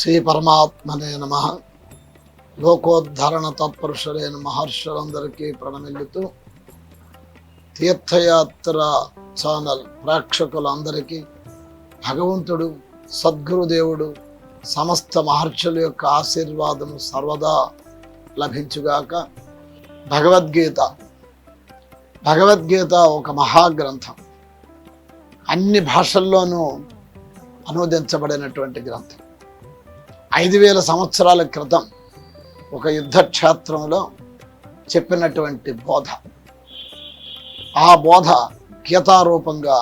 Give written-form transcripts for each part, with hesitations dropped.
శ్రీ పరమాత్మనే నమః. లోకోద్ధరణ తత్పురుషులైన మహర్షులందరికీ ప్రణమిల్లుతూ తీర్థయాత్ర ఛానల్ ప్రేక్షకులందరికీ భగవంతుడు సద్గురుదేవుడు సమస్త మహర్షుల యొక్క ఆశీర్వాదం సర్వదా లభించుగాక. భగవద్గీత ఒక మహాగ్రంథం. అన్ని భాషల్లోనూ అనువదించబడినటువంటి గ్రంథం. 5000 సంవత్సరాల క్రితం ఒక యుద్ధక్షేత్రంలో చెప్పినటువంటి బోధ, ఆ బోధ గీతారూపంగా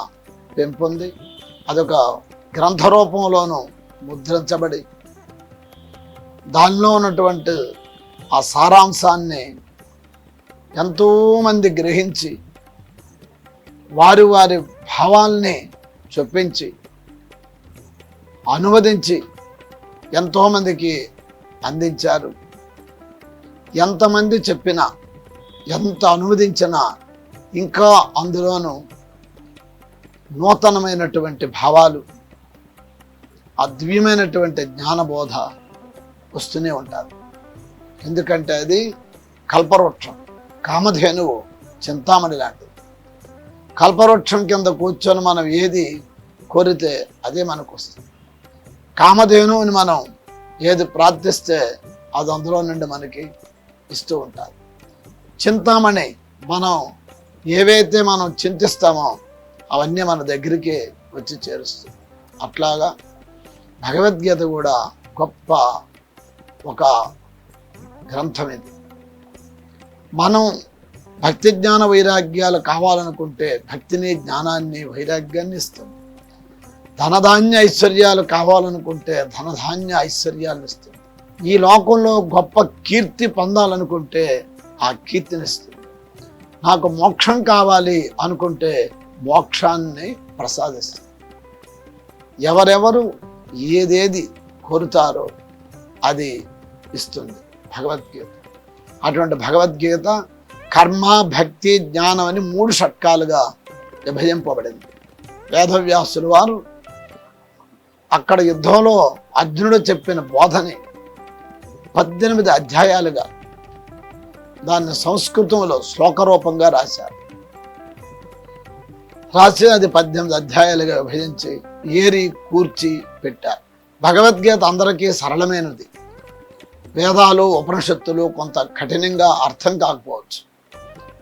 పెంపొంది అదొక గ్రంథ రూపంలోనూ ముద్రించబడి దానిలో ఉన్నటువంటి ఆ సారాంశాన్ని ఎంతోమంది గ్రహించి వారి వారి భావాల్ని చొప్పించి అనువదించి ఎంతోమందికి అందించారు. ఎంతమంది చెప్పినా ఎంత అనువదించినా ఇంకా అందులోనూ నూతనమైనటువంటి భావాలు, అద్భుతమైనటువంటి జ్ఞానబోధ వస్తూనే ఉంటారు. ఎందుకంటే అది కల్పవృక్షం, కామధేనువు చింతామణి లాంటిది. కల్పవృక్షం కింద కూర్చొని మనం ఏది కోరితే అదే మనకు వస్తుంది. కామధేనువుని మనం ఏది ప్రార్థిస్తే అది అందులో నుండి మనకి ఇస్తూ ఉంటారు. చింతామణి మనం ఏవైతే మనం చింతిస్తామో అవన్నీ మన దగ్గరికి వచ్చి చేరుస్తుంది. అట్లాగా భగవద్గీత కూడా గొప్ప ఒక గ్రంథం ఇది. మనం భక్తి జ్ఞాన వైరాగ్యాలు కావాలనుకుంటే భక్తిని, జ్ఞానాన్ని, వైరాగ్యాన్ని ఇస్తుంది. ధనధాన్య ఐశ్వర్యాలు కావాలనుకుంటే ధనధాన్య ఐశ్వర్యాలను ఇస్తుంది. ఈ లోకంలో గొప్ప కీర్తి పొందాలనుకుంటే ఆ కీర్తినిస్తుంది. నాకు మోక్షం కావాలి అనుకుంటే మోక్షాన్ని ప్రసాదిస్తుంది. ఎవరెవరు ఏదేది కోరుతారో అది ఇస్తుంది భగవద్గీత. అటువంటి భగవద్గీత కర్మ, భక్తి, జ్ఞానం అని 3 షట్కాలుగా విభజింపబడింది. వేదవ్యాసులు వారు అక్కడ యుద్ధంలో అర్జునుడు చెప్పిన బోధని 18 అధ్యాయాలుగా దాన్ని సంస్కృతంలో శ్లోక రూపంగా రాశారు. రాసి అది 18 అధ్యాయాలుగా విభజించి ఏరి కూర్చి పెట్టారు. భగవద్గీత అందరికీ సరళమైనది. వేదాలు, ఉపనిషత్తులు కొంత కఠినంగా అర్థం కాకపోవచ్చు.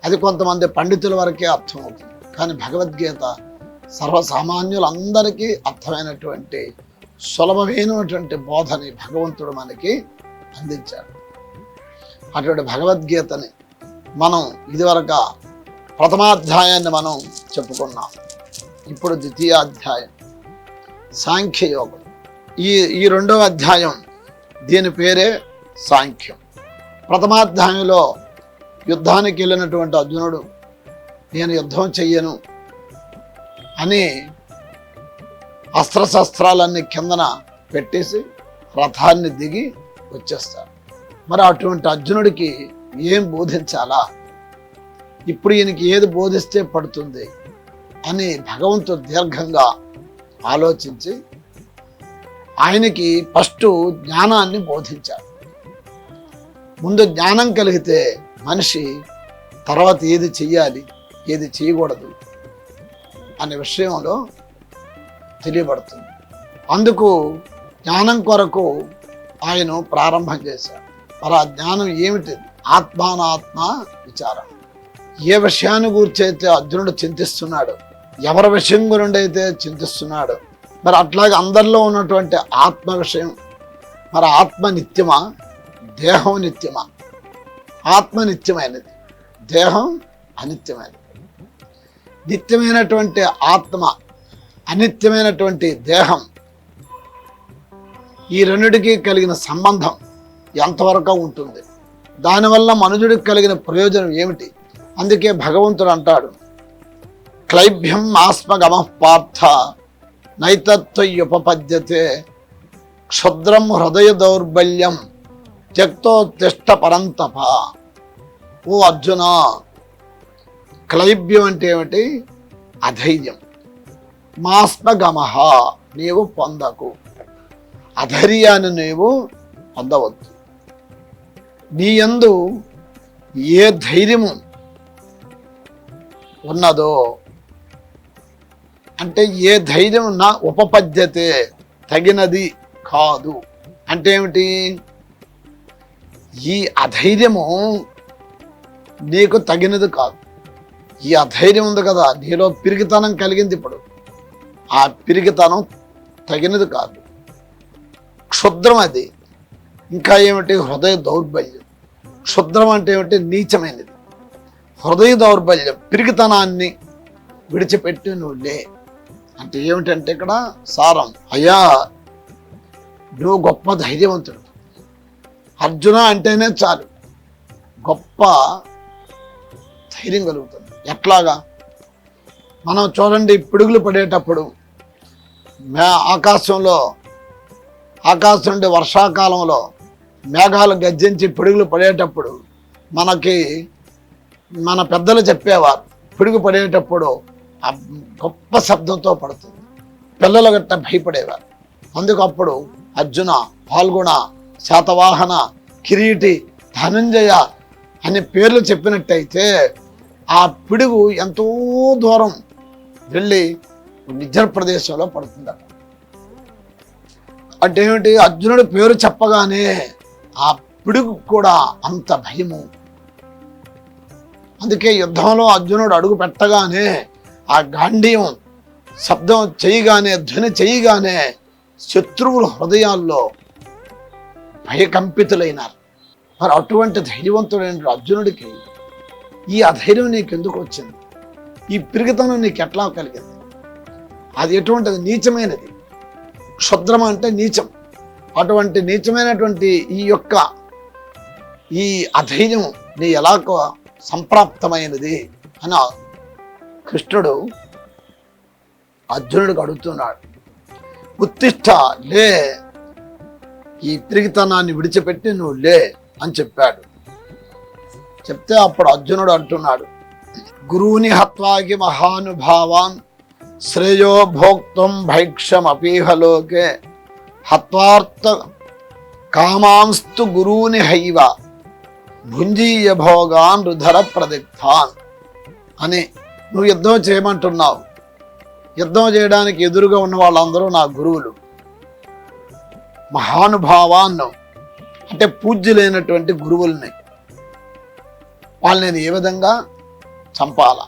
అది కొంతమంది పండితుల వరకే అర్థమవుతుంది. కానీ భగవద్గీత సర్వసామాన్యులందరికీ అర్థమైనటువంటి సులభమైనటువంటి బోధని భగవంతుడు మనకి అందించాడు. అటువంటి భగవద్గీతని మనం ఇదివరకు ప్రథమాధ్యాయాన్ని మనం చెప్పుకున్నాం. ఇప్పుడు ద్వితీయాధ్యాయం సాంఖ్యయోగం. ఈ 2వ అధ్యాయం దీని పేరే సాంఖ్యం. ప్రథమాధ్యాయంలో యుద్ధానికి వెళ్ళినటువంటి అర్జునుడు నేను యుద్ధం చెయ్యను అని అస్త్రశస్త్రాలన్నీ కిందన పెట్టేసి రథాన్ని దిగి వచ్చేస్తాడు. మరి అటువంటి అర్జునుడికి ఏం బోధించాలా, ఇప్పుడు ఈయనకి ఏది బోధిస్తే పడుతుంది అని భగవంతుడు దీర్ఘంగా ఆలోచించి ఆయనకి ఫస్ట్ జ్ఞానాన్ని బోధించాడు. ముందు జ్ఞానం కలిగితే మనిషి తర్వాత ఏది చెయ్యాలి, ఏది చేయకూడదు అనే విషయంలో తెలియబడుతుంది. అందుకు జ్ఞానం కొరకు ఆయన ప్రారంభం చేశాడు. మరి ఆ జ్ఞానం ఏమిటి? ఆత్మానాత్మ విచారం. ఏ విషయాన్ని గురించి అయితే అర్జునుడు చింతిస్తున్నాడు, ఎవరి విషయం గురించి అయితే చింతిస్తున్నాడు, మరి అట్లాగే అందరిలో ఉన్నటువంటి ఆత్మ విషయం. మరి ఆత్మ నిత్యమా, దేహం నిత్యమా? ఆత్మ నిత్యమైనది, దేహం అనిత్యమైనది. నిత్యమైనటువంటి ఆత్మ, అనిత్యమైనటువంటి దేహం, ఈ రెండిటికి కలిగిన సంబంధం ఎంతవరకు ఉంటుంది? దానివల్ల మనుషుడికి కలిగిన ప్రయోజనం ఏమిటి? అందుకే భగవంతుడు అంటాడు, క్లైభ్యం ఆస్మగమః పార్థ నైతత్వయుపపద్యతే క్షుద్రం హృదయ దౌర్బల్యం త్యక్తోత్తిష్ట పరంతప. ఓ అర్జున, క్లైబ్యం అంటే ఏమిటి? అధైర్యం. మాస్మగమః, నీవు పొందకు. అధైర్యాన్ని నీవు పొందవద్దు. నీ యందు ఏ ధైర్యము ఉన్నదో, అంటే ఏ ధైర్యం నా ఉపపద్యతే, తగినది కాదు అంటే ఏమిటి? ఈ అధైర్యము నీకు తగినది కాదు. ఈ అధైర్యం ఉంది కదా, నీలో పిరిగితనం కలిగింది. ఇప్పుడు ఆ పిరిగితనం తగినది కాదు, క్షుద్రం అది. ఇంకా ఏమిటి? హృదయ దౌర్బల్యం. క్షుద్రం అంటే ఏమిటి? నీచమైనది. హృదయ దౌర్బల్యం, పిరిగితనాన్ని విడిచిపెట్టి నువ్వు లే అంటే ఏమిటంటే ఇక్కడ సారం, అయ్యా నువ్వు గొప్ప ధైర్యవంతుడు. అర్జున అంటేనే చాలు గొప్ప ధైర్యం కలుగుతుంది. ఎట్లాగా? మనం చూడండి, పిడుగులు పడేటప్పుడు ఆకాశం నుండి వర్షాకాలంలో మేఘాలు గర్జించి పిడుగులు పడేటప్పుడు మనకి మన పెద్దలు చెప్పేవారు, పిడుగు పడేటప్పుడు ఆ గొప్ప శబ్దంతో పడుతుంది. పిల్లలు గట్ట భయపడేవారు. అందుకప్పుడు అర్జున, పాల్గొన, శాతవాహన, కిరీటి, ధనంజయ అనే పేర్లు చెప్పినట్టయితే ఆ పిడుగు ఎంతో దూరం వెళ్ళి నిర్జన ప్రదేశంలో పడుతుందట. అంటే ఏమిటి? అర్జునుడి పేరు చెప్పగానే ఆ పిడుగు కూడా అంత భయము. అందుకే యుద్ధంలో అర్జునుడు అడుగు పెట్టగానే ఆ గాంధీయం శబ్దం చేయగానే, ధ్వని చేయగానే శత్రువుల హృదయాల్లో భయకంపితులైనారు. మరి అటువంటి ధైర్యవంతుడైన అర్జునుడికి ఈ అధైర్యం నీకెందుకు వచ్చింది? ఈ పిరిగితనం నీకు ఎట్లా కలిగింది? అది ఎటువంటిది? నీచమైనది. క్షుద్రం అంటే నీచం. అటువంటి నీచమైనటువంటి ఈ అధైర్యం నీ ఎలాగో సంప్రాప్తమైనది అని కృష్ణుడు అర్జునుడికి అడుగుతున్నాడు. ఉత్తిష్ట, లే, ఈ పిరిగితనాన్ని విడిచిపెట్టి నువ్వు లే అని చెప్పాడు. చెప్తే అప్పుడు అర్జునుడు అంటున్నాడు, గురువుని హత్వాకి మహానుభావాన్ శ్రేయో భోక్తం భైక్షం అపీహలోకే హత్వార్థ కామాంస్తు గురువుని హైవ భుంజీయ భోగాన్ రుధర ప్రదిగ్ధాన్ అని. నువ్వు యుద్ధం చేయమంటున్నావు. యుద్ధం చేయడానికి ఎదురుగా ఉన్న వాళ్ళందరూ నా గురువులు. మహానుభావాన్ని అంటే పూజ్యులైనటువంటి గురువుల్ని, వాళ్ళని నేను ఏ విధంగా చంపాలా?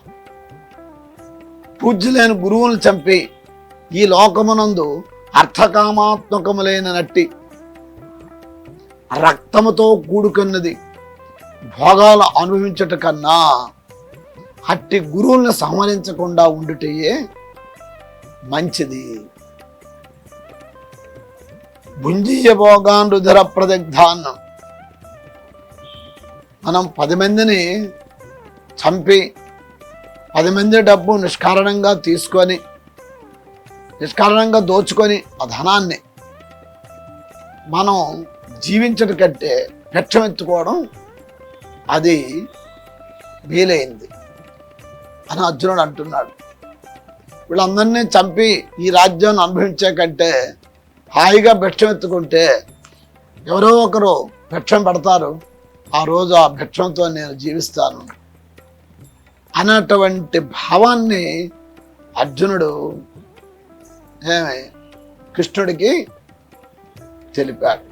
పూజ్యులైన గురువులను చంపి ఈ లోకమునందు అర్థకామాత్మకములైన నట్టి రక్తముతో కూడుకున్నది భోగాలు అనుభవించట కన్నా అట్టి గురువులను సంహరించకుండా ఉండుటే మంచిది. భుంజీయ భోగాన్ రుధిర ప్రదగ్ధాన్. మనం 10 మందిని చంపి 10 మంది డబ్బు నిష్కారణంగా తీసుకొని, నిష్కారణంగా దోచుకొని ఆ ధనాన్ని మనం జీవించడం కంటే పెచ్చమెత్తుకోవడం అది వీలైంది అని అర్జునుడు అంటున్నాడు. వీళ్ళందరినీ చంపి ఈ రాజ్యాన్ని అనుభవించే కంటే హాయిగా భిక్షమెత్తుకుంటే ఎవరో ఒకరు భిక్షం పెడతారు, ఆ రోజు ఆ భిక్షంతో నేను జీవిస్తాను అన్నటువంటి భావాన్ని అర్జునుడు కృష్ణుడికి తెలిపాడు.